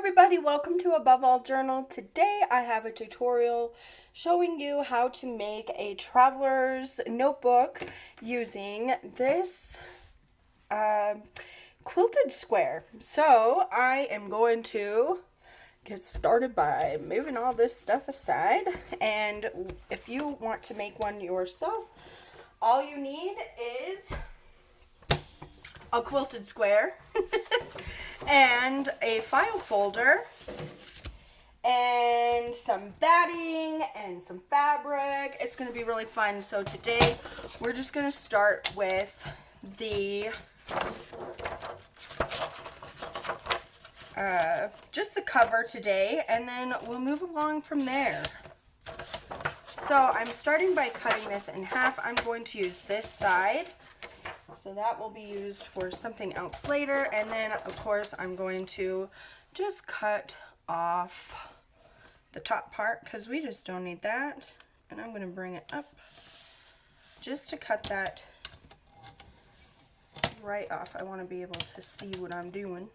everybody, welcome to Above All Journal. Today I have a tutorial showing you how to make a traveler's notebook using this quilted square. So I am going to get started by moving all this stuff aside, and if you want to make one yourself, all you need is a quilted square and a file folder and some batting and some fabric. It's going to be really fun. So today we're just going to start with the just the cover today, and then we'll move along from there. So I'm starting by cutting this in half. I'm going to use this side, so that will be used for something else later. And then of course I'm going to just cut off the top part because we just don't need that. And I'm going to bring it up just to cut that right off. I want to be able to see what I'm doing.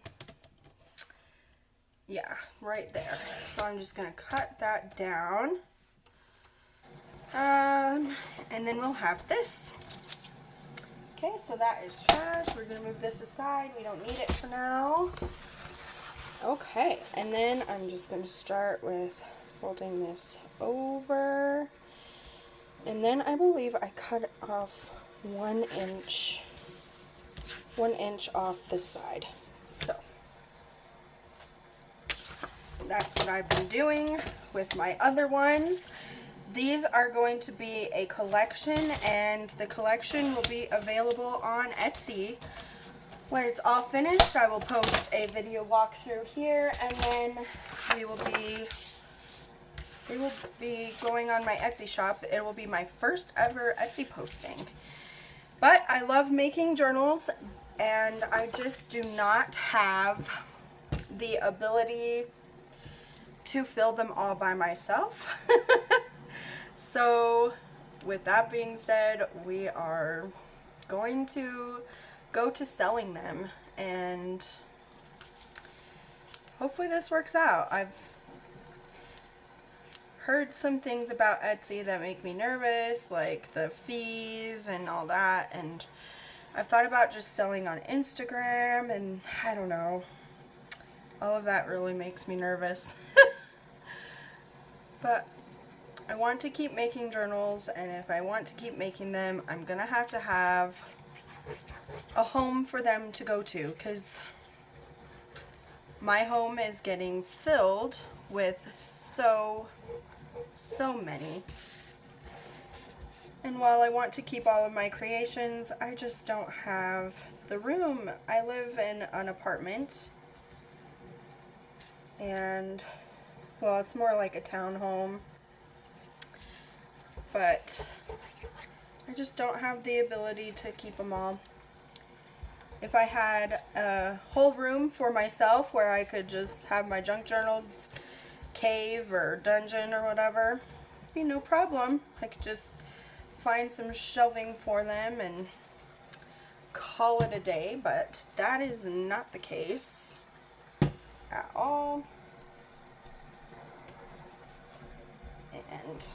Yeah, right there. So I'm just going to cut that down. And then we'll have this. Okay, so that is trash. We're going to move this aside. We don't need it for now. Okay, and then I'm just going to start with folding this over. And then I believe I cut off 1 inch off this side. So that's what I've been doing with my other ones. These are going to be a collection, and the collection will be available on Etsy. When it's all finished, I will post a video walkthrough here, and then we will be going on my Etsy shop. It will be my first ever Etsy posting. But I love making journals, and I just do not have the ability to fill them all by myself. So with that being said, we are going to go to selling them, and hopefully this works out. I've heard some things about Etsy that make me nervous, like the fees and all that, and I've thought about just selling on Instagram, and I don't know. All of that really makes me nervous. But I want to keep making journals, and if I want to keep making them, I'm gonna have to have a home for them to go to, because my home is getting filled with so many. And while I want to keep all of my creations, I just don't have the room. I live in an apartment, and well, it's more like a townhome, but I just don't have the ability to keep them all. If I had a whole room for myself where I could just have my junk journal cave or dungeon or whatever, it'd be no problem. I could just find some shelving for them and call it a day, but that is not the case at all. And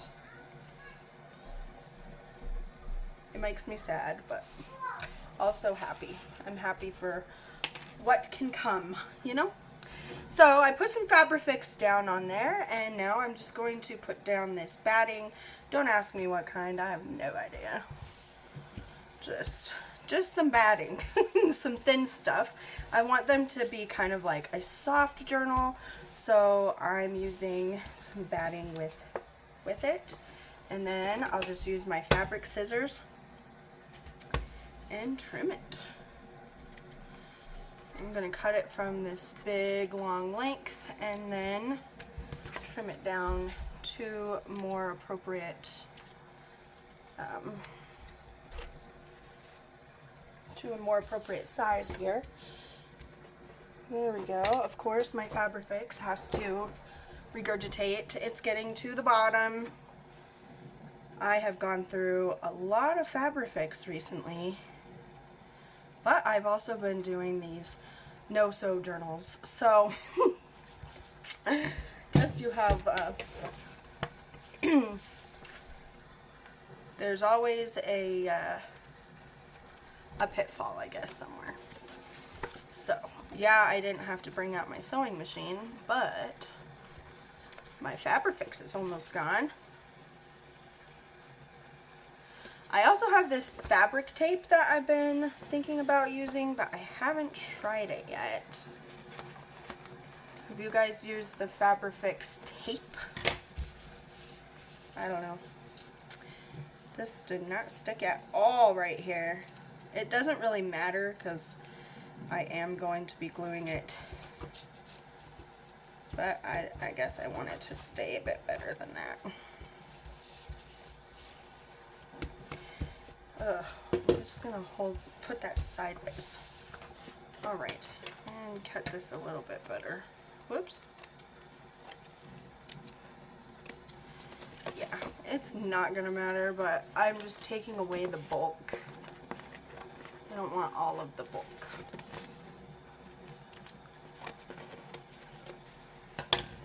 it makes me sad, but also happy. I'm happy for what can come, you know? So I put some Fabrifix down on there, and now I'm just going to put down this batting. Don't ask me what kind, I have no idea. Just some batting, some thin stuff. I want them to be kind of like a soft journal, so I'm using some batting with it. And then I'll just use my fabric scissors and trim it. I'm going to cut it from this big long length and then trim it down to more appropriate to a more appropriate size here. There we go. Of course my Fabrifix has to regurgitate. It's getting to the bottom. I have gone through a lot of Fabrifix recently, but I've also been doing these no-sew journals, so Guess you have, there's always a pitfall, I guess, somewhere. So, yeah, I didn't have to bring out my sewing machine, but my Fabrifix is almost gone. I also have this fabric tape that I've been thinking about using, but I haven't tried it yet. Have you guys used the Fabrifix tape? I don't know. This did not stick at all right here. It doesn't really matter because I am going to be gluing it, but I guess I want it to stay a bit better than that. I'm just gonna put that sideways. All right, and cut this a little bit better. Whoops. Yeah, it's not gonna matter, but I'm just taking away the bulk. I don't want all of the bulk.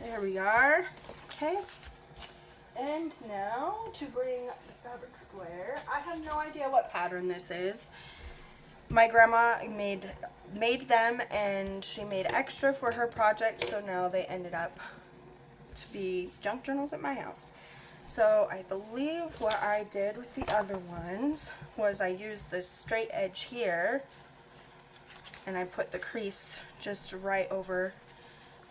There we are. Okay. And now to bring the fabric square. I have no idea what pattern this is. My grandma made them, and she made extra for her project, so now they ended up to be junk journals at my house. So I believe what I did with the other ones was I used this straight edge here, and I put the crease just right over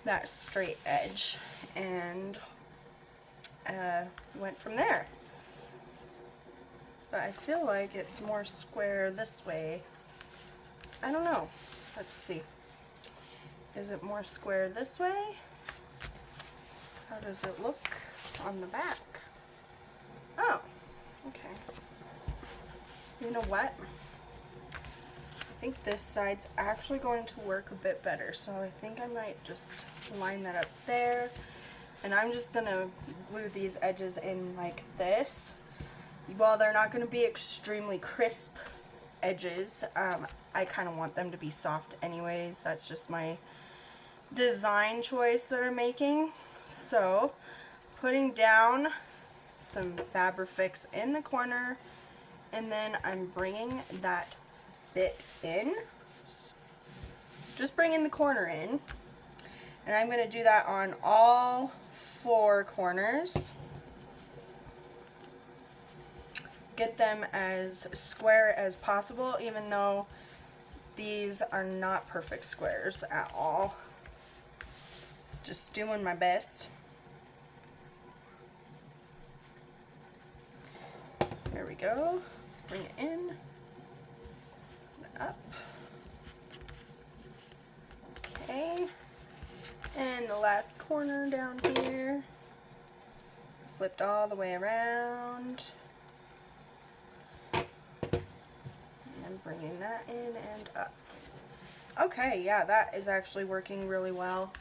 that straight edge, and went from there. But I feel like it's more square this way. I don't know. Let's see. Is it more square this way? How does it look on the back? Oh, okay. You know what? I think this side's actually going to work a bit better, so I think I might just line that up there. And I'm just gonna glue these edges in like this. While they're not gonna be extremely crisp edges, I kind of want them to be soft anyways. That's just my design choice that I'm making. So, putting down some Fabrifix in the corner, and then I'm bringing that bit in. Just bringing the corner in. And I'm going to do that on all 4 corners. Get them as square as possible, even though these are not perfect squares at all. Just doing my best. There we go. Bring it in. Up. Okay. And the last corner down here, flipped all the way around, and bringing that in and up. Okay, yeah, that is actually working really well.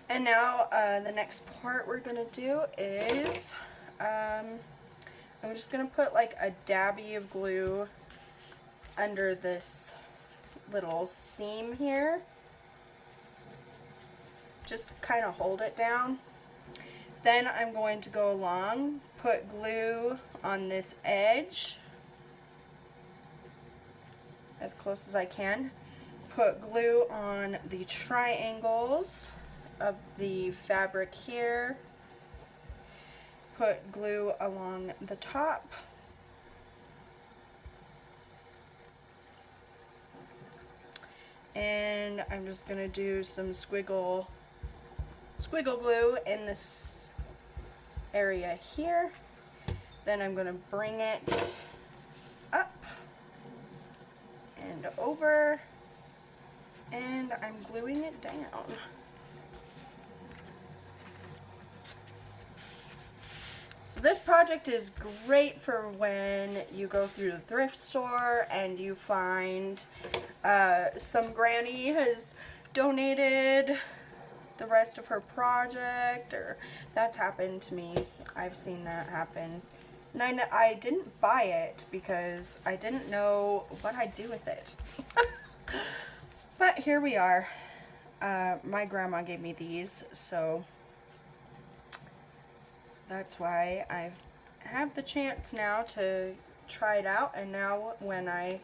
And now the next part we're going to do is, I'm just going to put like a dabby of glue under this little seam here. Just kind of hold it down. Then I'm going to go along, put glue on this edge as close as I can. Put glue on the triangles of the fabric here. Put glue along the top. And I'm just going to do some squiggle glue in this area here. Then I'm going to bring it up and over, and I'm gluing it down. So this project is great for when you go through the thrift store and you find some granny has donated the rest of her project, or that's happened to me. I've seen that happen. And I didn't buy it because I didn't know what I'd do with it. But here we are. My grandma gave me these, so that's why I have the chance now to try it out. And now when I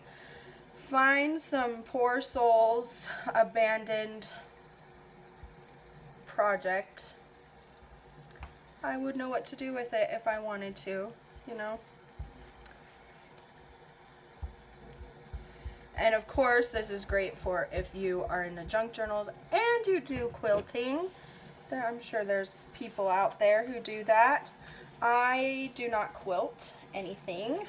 find some poor soul's abandoned project, I would know what to do with it if I wanted to, you know. And of course, this is great for if you are into junk journals and you do quilting. I'm sure there's people out there who do that. I do not quilt anything.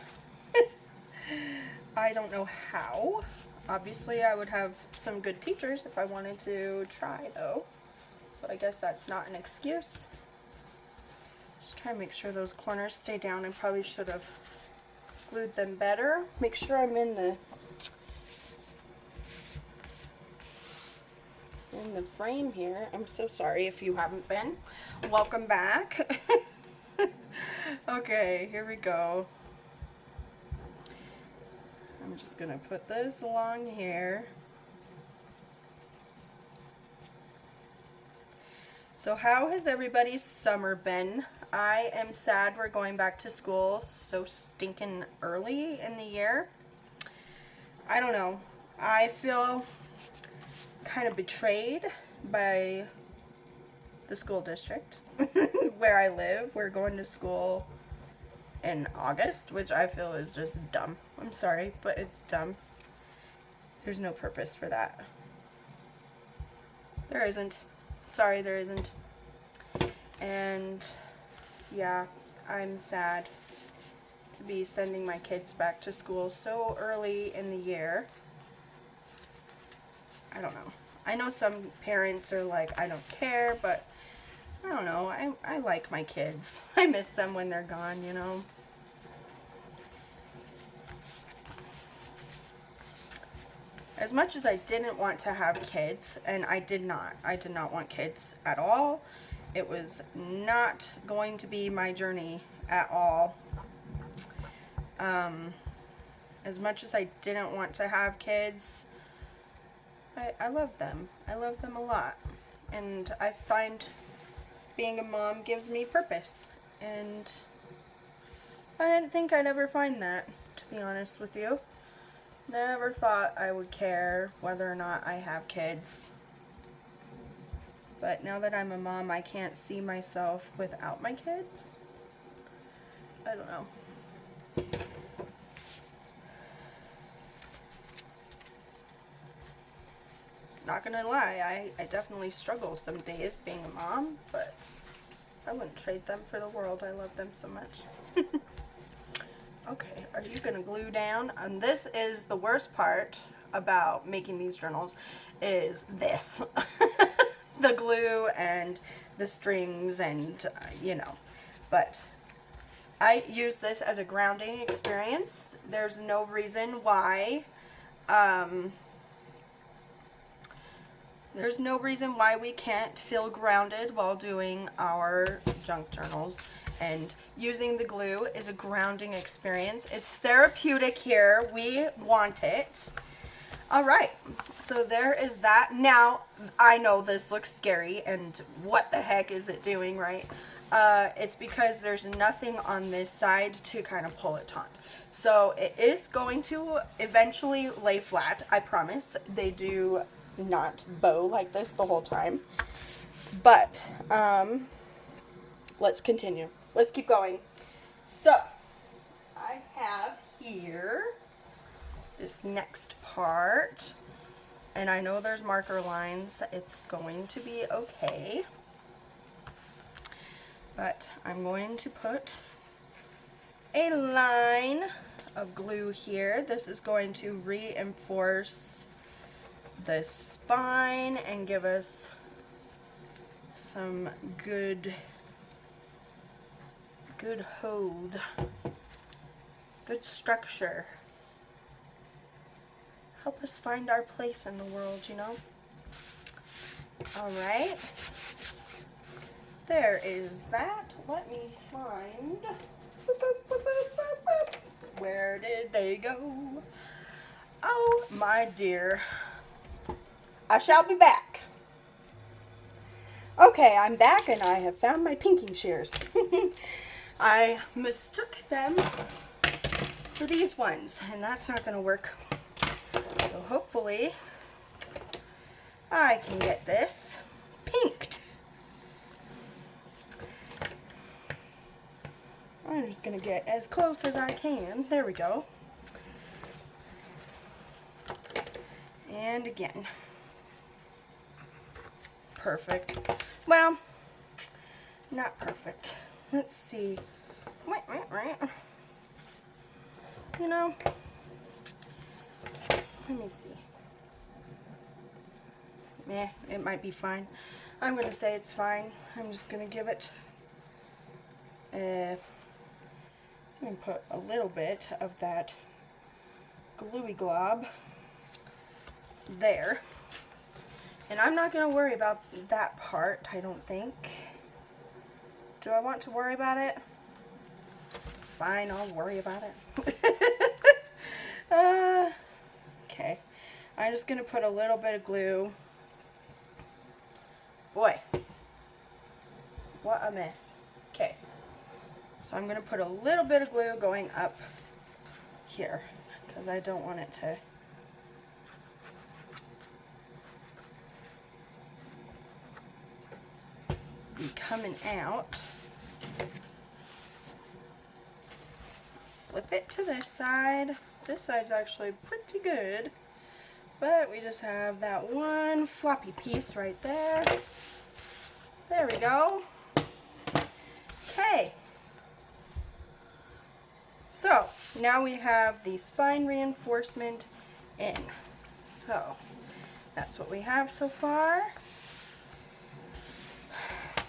I don't know how. Obviously, I would have some good teachers if I wanted to try, though. So I guess that's not an excuse. Just try to make sure those corners stay down. I probably should have glued them better. Make sure I'm in the frame here. I'm so sorry if you haven't been. Welcome back. Okay, here we go. I'm just gonna put this along here. So how has everybody's summer been? I am sad we're going back to school so stinking early in the year. I don't know. I feel kind of betrayed by the school district where I live. We're going to school in August, which I feel is just dumb. I'm sorry, but it's dumb. There's no purpose for that. There isn't. Sorry, there isn't. And yeah, I'm sad to be sending my kids back to school so early in the year. I don't know. I know some parents are like, I don't care, but I don't know. I like my kids. I miss them when they're gone, you know. As much as I didn't want to have kids, and I did not want kids at all. It was not going to be my journey at all. As much as I didn't want to have kids, I love them. I love them a lot. And I find being a mom gives me purpose. And I didn't think I'd ever find that, to be honest with you. Never thought I would care whether or not I have kids. But now that I'm a mom, I can't see myself without my kids. I don't know. Not gonna lie, I definitely struggle some days being a mom, but I wouldn't trade them for the world. I love them so much. Okay, are you gonna glue down? And this is the worst part about making these journals, is this. The glue and the strings and, you know. But I use this as a grounding experience. There's no reason why, we can't feel grounded while doing our junk journals. And using the glue is a grounding experience. It's therapeutic here. We want it. All right, so there is that. Now, I know this looks scary, and what the heck is it doing, right? It's because there's nothing on this side to kind of pull it taut. So it is going to eventually lay flat, I promise. They do not bow like this the whole time. But let's continue. Let's keep going. So I have here this next part, and I know there's marker lines. It's going to be okay. But I'm going to put a line of glue here. This is going to reinforce the spine and give us some good hold, good structure. Help us find our place in the world, you know. All right. There is that. Let me find. Where did they go? Oh, my dear. I shall be back. Okay, I'm back and I have found my pinking shears. I mistook them for these ones, and that's not going to work. So hopefully I can get this pinked. I'm just going to get as close as I can. There we go. And again. Perfect. Well, not perfect. Let's see. You know, let me see. It might be fine. I'm going to say it's fine. I'm just going to give it I'm going to put a little bit of that gluey glob there. And I'm not going to worry about that part, I don't think. Do I want to worry about it? Fine, I'll worry about it. Okay. I'm just going to put a little bit of glue. Boy. What a mess. Okay. So I'm going to put a little bit of glue going up here, because I don't want it to be coming out. Flip it to this side. This side's actually pretty good, but we just have that one floppy piece right there. There we go. Okay. So now we have the spine reinforcement in. So that's what we have so far.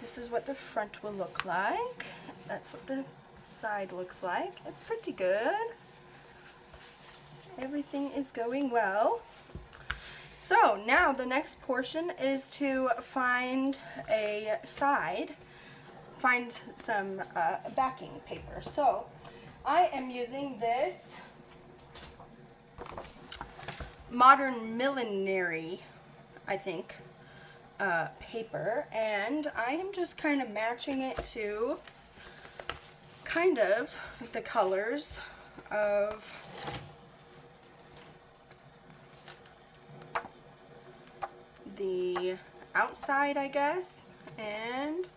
This is what the front will look like. That's what the side looks like. It's pretty good. Everything is going well. So now the next portion is to find a side, find some backing paper. So I am using this Modern Millinery, I think, paper, and I am just kind of matching it to kind of the colors of the outside, I guess. And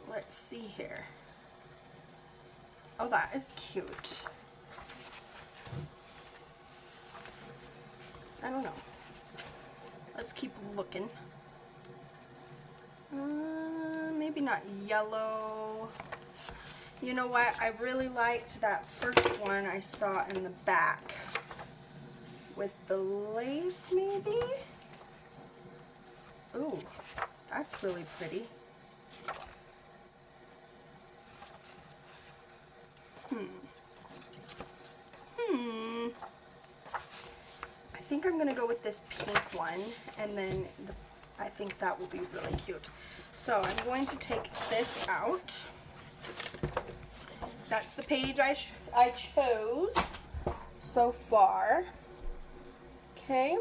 let's see here. Oh, that is cute. I don't know. Let's keep looking. Maybe not yellow. You know what? I really liked that first one I saw in the back with the lace, maybe? Ooh, that's really pretty. I think I'm gonna go with this pink one, and then I think that will be really cute. So I'm going to take this out. That's the page I chose so far. Okay.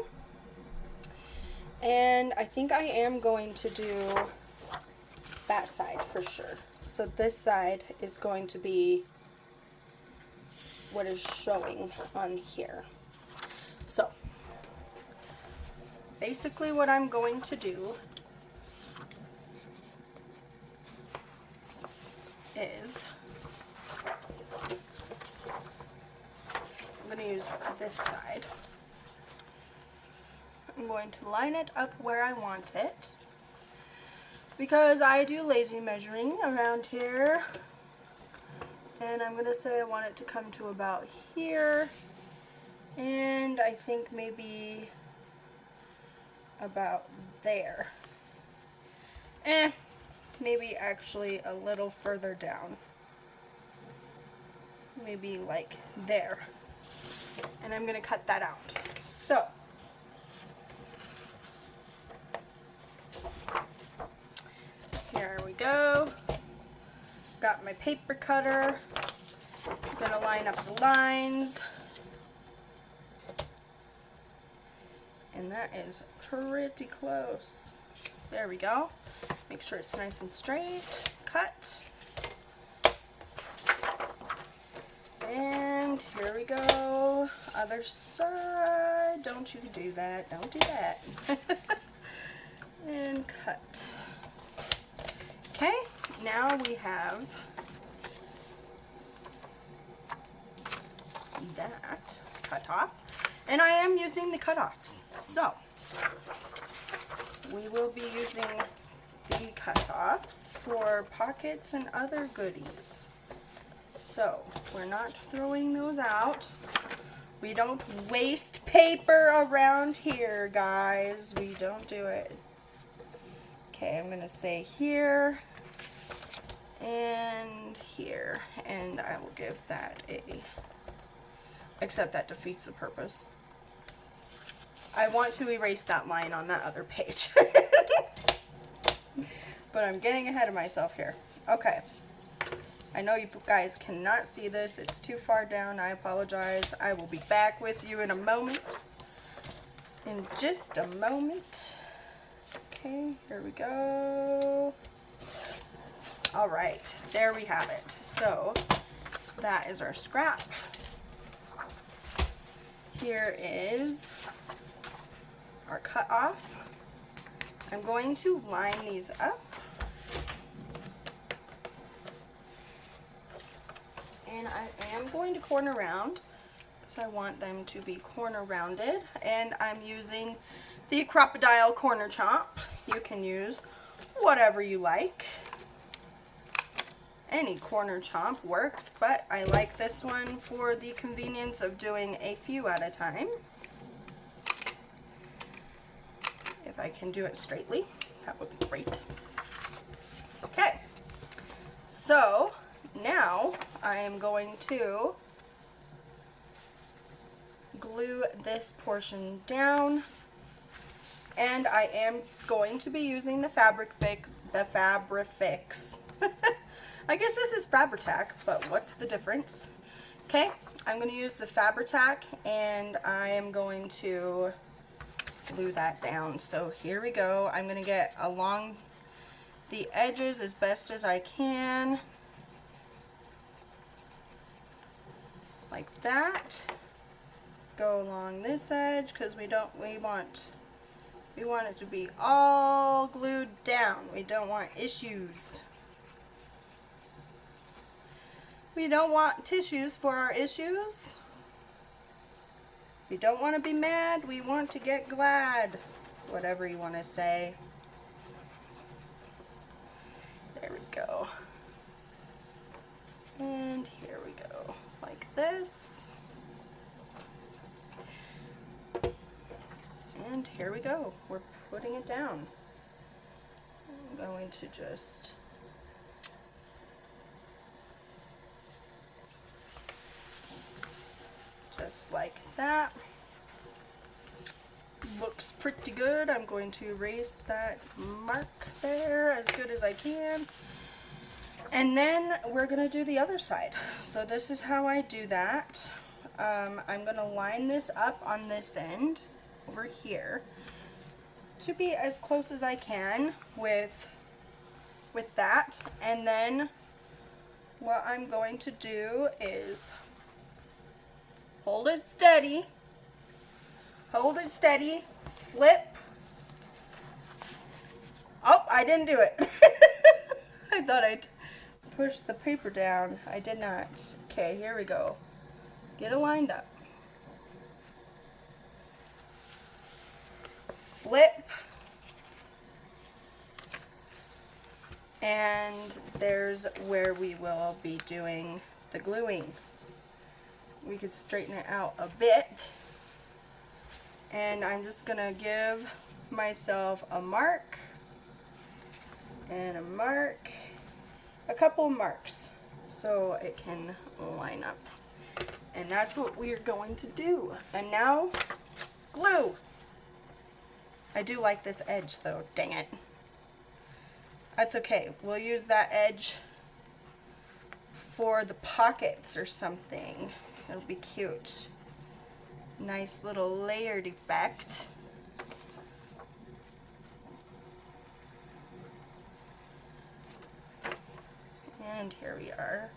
And I think I am going to do that side for sure. So this side is going to be what is showing on here. So basically what I'm going to do is I'm going to use this side. I'm going to line it up where I want it, because I do lazy measuring around here, and I'm going to say I want it to come to about here, and I think maybe about there. Maybe actually a little further down. Maybe like there. And I'm going to cut that out. So here we go. Got my paper cutter. I'm going to line up the lines. And that is pretty close. There we go. Make sure it's nice and straight. Cut. And here we go. Other side. Don't you do that. Don't do that. And cut. Okay, now we have that cut off. And I am using the cutoffs. So we will be using the cutoffs for pockets and other goodies. So we're not throwing those out. We don't waste paper around here, guys. We don't do it. Okay, I'm gonna say here and here, and I will give that a, except that defeats the purpose. I want to erase that line on that other page. But I'm getting ahead of myself here. Okay. I know you guys cannot see this. It's too far down. I apologize. I will be back with you in a moment. In just a moment. Okay, here we go. All right, there we have it. So that is our scrap. Here is our cut off. I'm going to line these up. And I am going to corner round because I want them to be corner rounded. And I'm using the crocodile corner chomp. You can use whatever you like. Any corner chomp works, but I like this one for the convenience of doing a few at a time. If I can do it straightly, that would be great. Okay, so now I am going to glue this portion down, and I am going to be using the Fabrifix. I guess this is Fabri-Tac, but what's the difference? Okay, I'm going to use the Fabri-Tac, and I am going to glue that down. So here we go. I'm going to get along the edges as best as I can. Like that. Go along this edge because we want it to be all glued down. We don't want issues. We don't want tissues for our issues. We don't want to be mad. We want to get glad. Whatever you want to say. There we go. And here we go. Like this. And here we go. We're putting it down. I'm going to just like that. Looks pretty good. I'm going to erase that mark there as good as I can. And then we're going to do the other side. So this is how I do that. I'm going to line this up on this end over here to be as close as I can with that. And then what I'm going to do is hold it steady, flip. Oh, I didn't do it. I thought I'd push the paper down. I did not. Okay, here we go. Get it lined up. Flip. And there's where we will be doing the gluing. We could straighten it out a bit. And I'm just gonna give myself a mark and a mark, a couple of marks so it can line up. And that's what we're going to do. And now, glue. I do like this edge though, dang it. That's okay, we'll use that edge for the pockets or something. It'll be cute. Nice little layered effect. And here we are,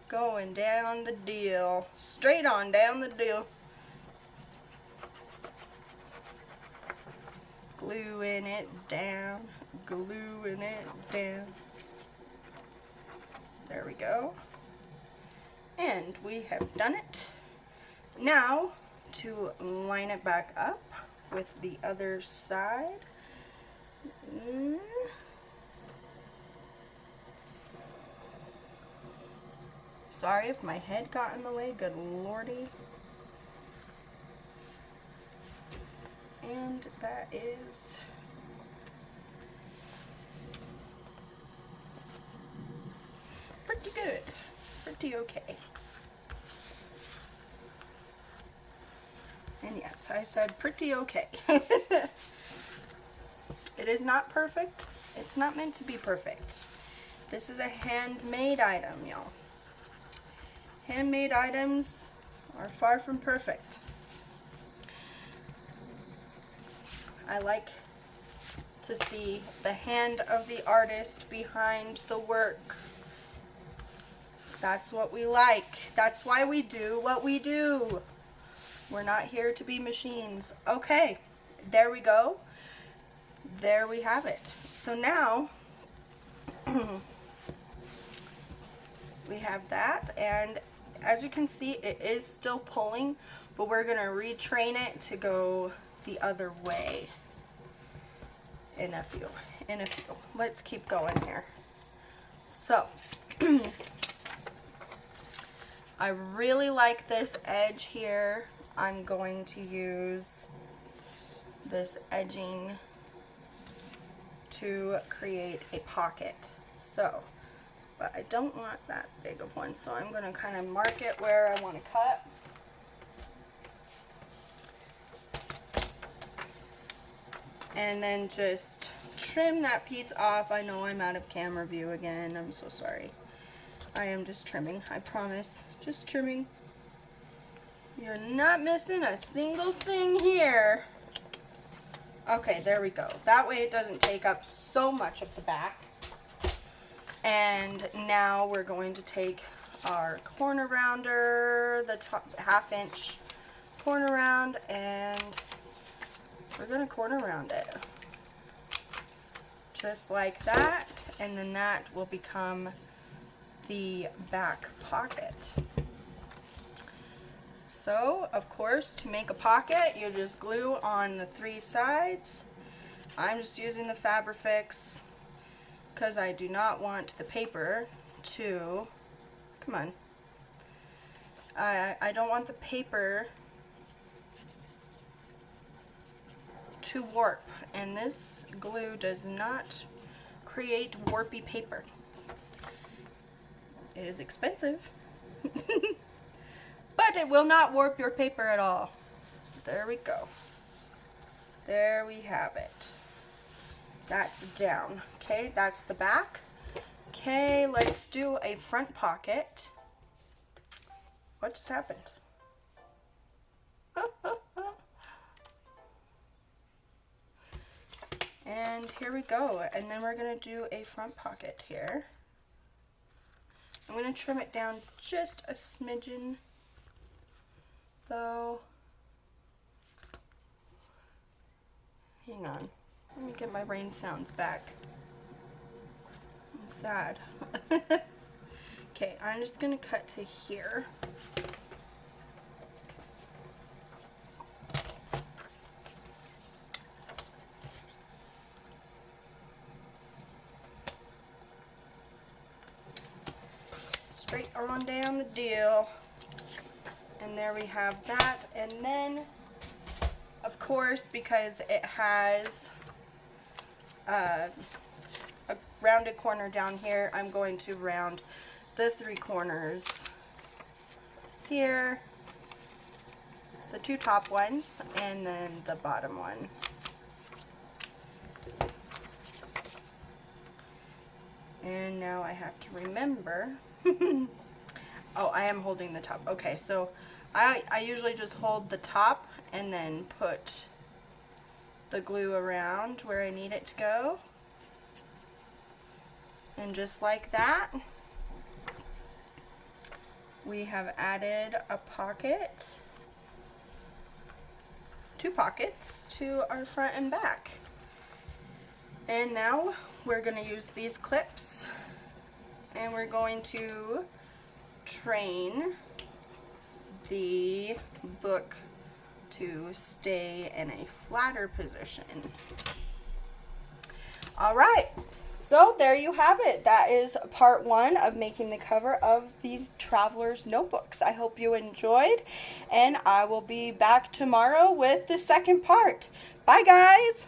going down the deal, straight on down the deal. Gluing it down, gluing it down. There we go. And we have done it. Now, to line it back up with the other side. Sorry if my head got in the way, good lordy. And that is pretty good, pretty okay. And yes, I said pretty okay. It is not perfect. It's not meant to be perfect. This is a handmade item, y'all. Handmade items are far from perfect. I like to see the hand of the artist behind the work. That's what we like. That's why we do what we do. We're not here to be machines. Okay, there we go. There we have it. So now we have that, and as you can see, it is still pulling, but we're gonna retrain it to go the other way in a few. Let's keep going here. So I really like this edge here. I'm going to use this edging to create a pocket. So, but I don't want that big of one, so I'm going to kind of mark it where I want to cut. And then just trim that piece off. I know I'm out of camera view again. I'm so sorry. I am just trimming, I promise. Just trimming. You're not missing a single thing here. Okay, there we go. That way it doesn't take up so much of the back. And now we're going to take our corner rounder, the top 1/2 inch corner round, and we're going to corner round it. Just like that, and then that will become the back pocket. So, of course, to make a pocket, you just glue on the 3 sides. I'm just using the Fabrifix because I do not want the paper to, come on, I don't want the paper to warp, and this glue does not create warpy paper. It is expensive, but it will not warp your paper at all. So there we go. There we have it. That's down. Okay, that's the back. Okay, let's do a front pocket. What just happened? And here we go. And then we're going to do a front pocket here. I'm going to trim it down just a smidgen, though. Hang on. Let me get my rain sounds back. I'm sad. Okay, I'm just going to cut to here. Straight on down the deal. And there we have that. And then, of course, because it has a rounded corner down here, I'm going to round the 3 corners here, the 2 top ones, and then the bottom one. And now I have to remember, oh, I am holding the top. Okay, so I usually just hold the top and then put the glue around where I need it to go. And just like that, we have added a pocket, 2 pockets to our front and back. And now we're going to use these clips and we're going to train the book to stay in a flatter position. All right, so there you have it. That is part 1 of making the cover of these traveler's notebooks. I hope you enjoyed, and I will be back tomorrow with the second part. Bye, guys.